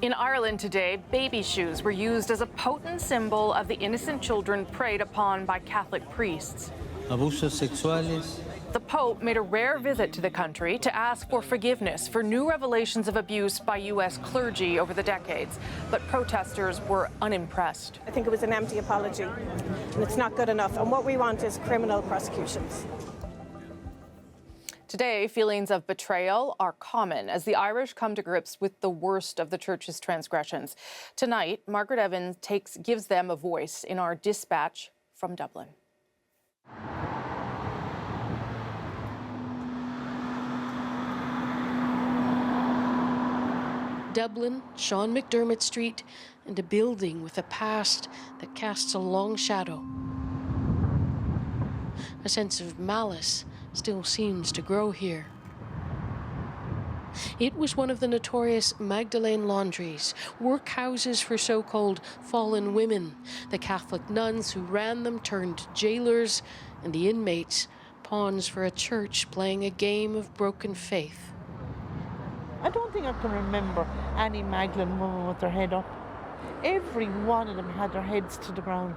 In Ireland today, baby shoes were used as a potent symbol of the innocent children preyed upon by Catholic priests. Abusos sexuales. The Pope made a rare visit to the country to ask for forgiveness for new revelations of abuse by U.S. clergy over the decades, but protesters were unimpressed. I think it was an empty apology, and it's not good enough. And what we want is criminal prosecutions. Today, feelings of betrayal are common as the Irish come to grips with the worst of the Church's transgressions. Tonight, Margaret Evans gives them a voice in our dispatch from Dublin. Dublin, Sean McDermott Street, and a building with a past that casts a long shadow. A sense of malice still seems to grow here. It was one of the notorious Magdalene laundries, workhouses for so-called fallen women. The Catholic nuns who ran them turned jailers, and the inmates pawns for a church playing a game of broken faith. I don't think I can remember any Magdalene woman with their head up. Every one of them had their heads to the ground.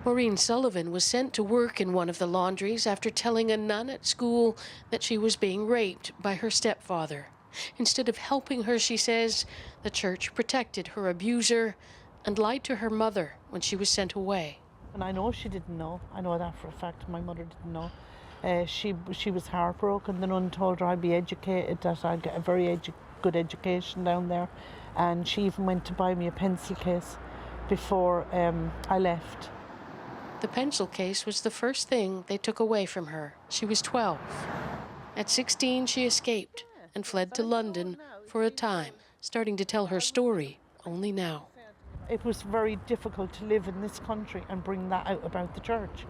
Maureen Sullivan was sent to work in one of the laundries after telling a nun at school that she was being raped by her stepfather. Instead of helping her, she says, the church protected her abuser and lied to her mother when she was sent away. And I know she didn't know. I know that for a fact. My mother didn't know. She was heartbroken. The nun told her I'd be educated, that I'd get a very good education down there. And she even went to buy me a pencil case before I left. The pencil case was the first thing they took away from her. She was 12. At 16, she escaped and fled to London for a time, starting to tell her story only now. It was very difficult to live in this country and bring that out about the church.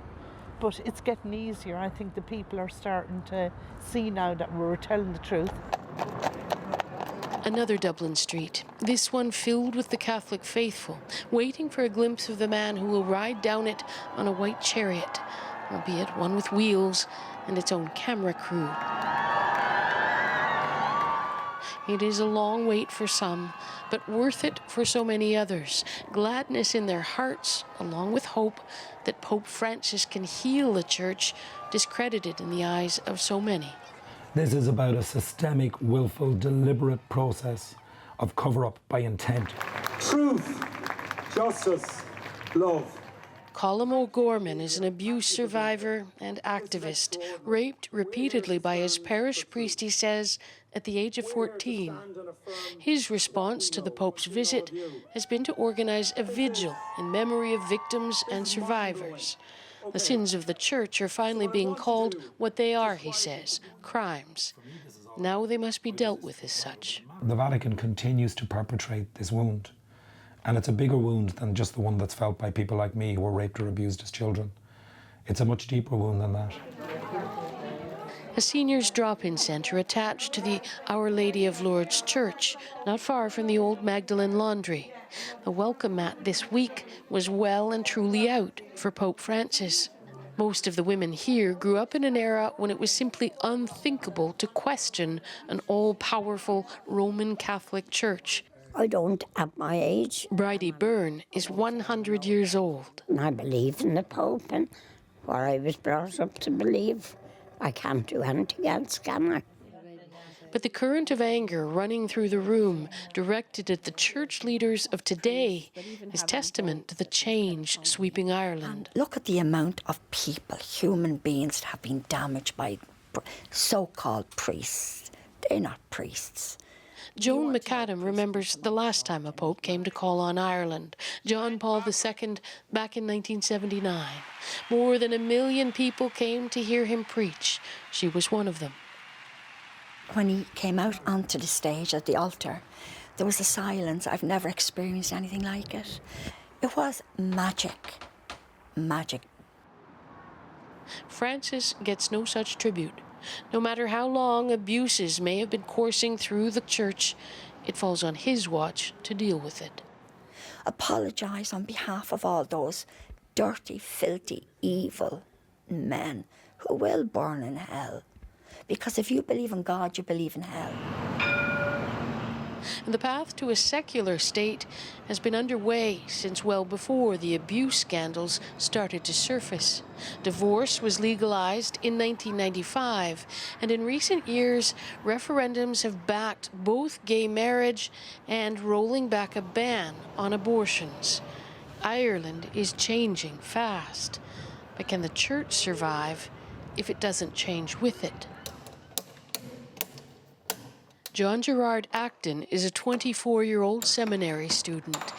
But it's getting easier. I think the people are starting to see now that we're telling the truth. Another Dublin street, this one filled with the Catholic faithful, waiting for a glimpse of the man who will ride down it on a white chariot, albeit one with wheels and its own camera crew. It is a long wait for some, but worth it for so many others. Gladness in their hearts, along with hope that Pope Francis can heal the church, discredited in the eyes of so many. This is about a systemic, willful, deliberate process of cover-up by intent. Truth, justice, love. Colm O'Gorman is an abuse survivor and activist, raped repeatedly by his parish priest, he says, at the age of 14. His response to the Pope's visit has been to organize a vigil in memory of victims and survivors. The sins of the church are finally being called what they are, he says, crimes. Now they must be dealt with as such. The Vatican continues to perpetrate this wound. And it's a bigger wound than just the one that's felt by people like me who were raped or abused as children. It's a much deeper wound than that. A seniors drop-in centre attached to the Our Lady of Lourdes Church, not far from the old Magdalene laundry. The welcome mat this week was well and truly out for Pope Francis. Most of the women here grew up in an era when it was simply unthinkable to question an all-powerful Roman Catholic Church. I don't at my age. Bridie Byrne is 100 years old. And I believe in the Pope and what I was brought up to believe. I can't do anything else, can I? But the current of anger running through the room, directed at the church leaders of today, is testament to the change sweeping Ireland. Look at the amount of people, human beings, that have been damaged by so-called priests. They're not priests. Joan McAdam remembers the last time a pope came to call on Ireland, John Paul II, back in 1979. More than 1 million people came to hear him preach. She was one of them. When he came out onto the stage at the altar, there was a silence. I've never experienced anything like it. It was magic. Magic. Francis gets no such tribute. No matter how long abuses may have been coursing through the church, it falls on his watch to deal with it. Apologise on behalf of all those dirty, filthy, evil men who will burn in hell. Because if you believe in God, you believe in hell. And the path to a secular state has been underway since well before the abuse scandals started to surface. Divorce was legalized in 1995, and in recent years, referendums have backed both gay marriage and rolling back a ban on abortions. Ireland is changing fast, but can the church survive if it doesn't change with it? John Gerard Acton is a 24-year-old seminary student,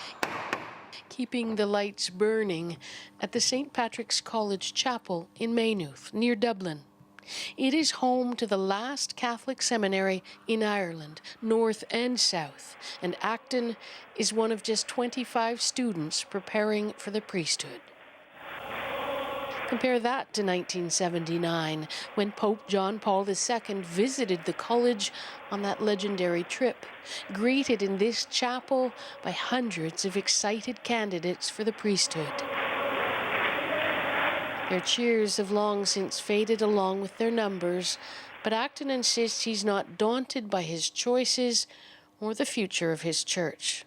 keeping the lights burning at the St. Patrick's College Chapel in Maynooth, near Dublin. It is home to the last Catholic seminary in Ireland, north and south, and Acton is one of just 25 students preparing for the priesthood. Compare that to 1979, when Pope John Paul II visited the college on that legendary trip, greeted in this chapel by hundreds of excited candidates for the priesthood. Their cheers have long since faded along with their numbers, but Acton insists he's not daunted by his choices or the future of his church.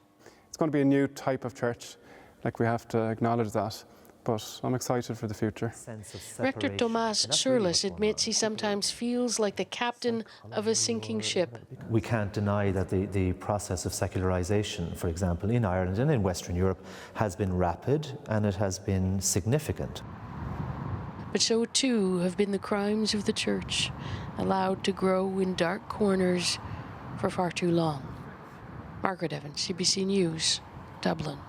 It's going to be a new type of church, like we have to acknowledge that. But I'm excited for the future. Rector Tomas Surlis admits he sometimes feels like the captain of a sinking ship. We can't deny that the process of secularization, for example, in Ireland and in Western Europe, has been rapid and it has been significant. But so too have been the crimes of the church, allowed to grow in dark corners for far too long. Margaret Evans, CBC News, Dublin.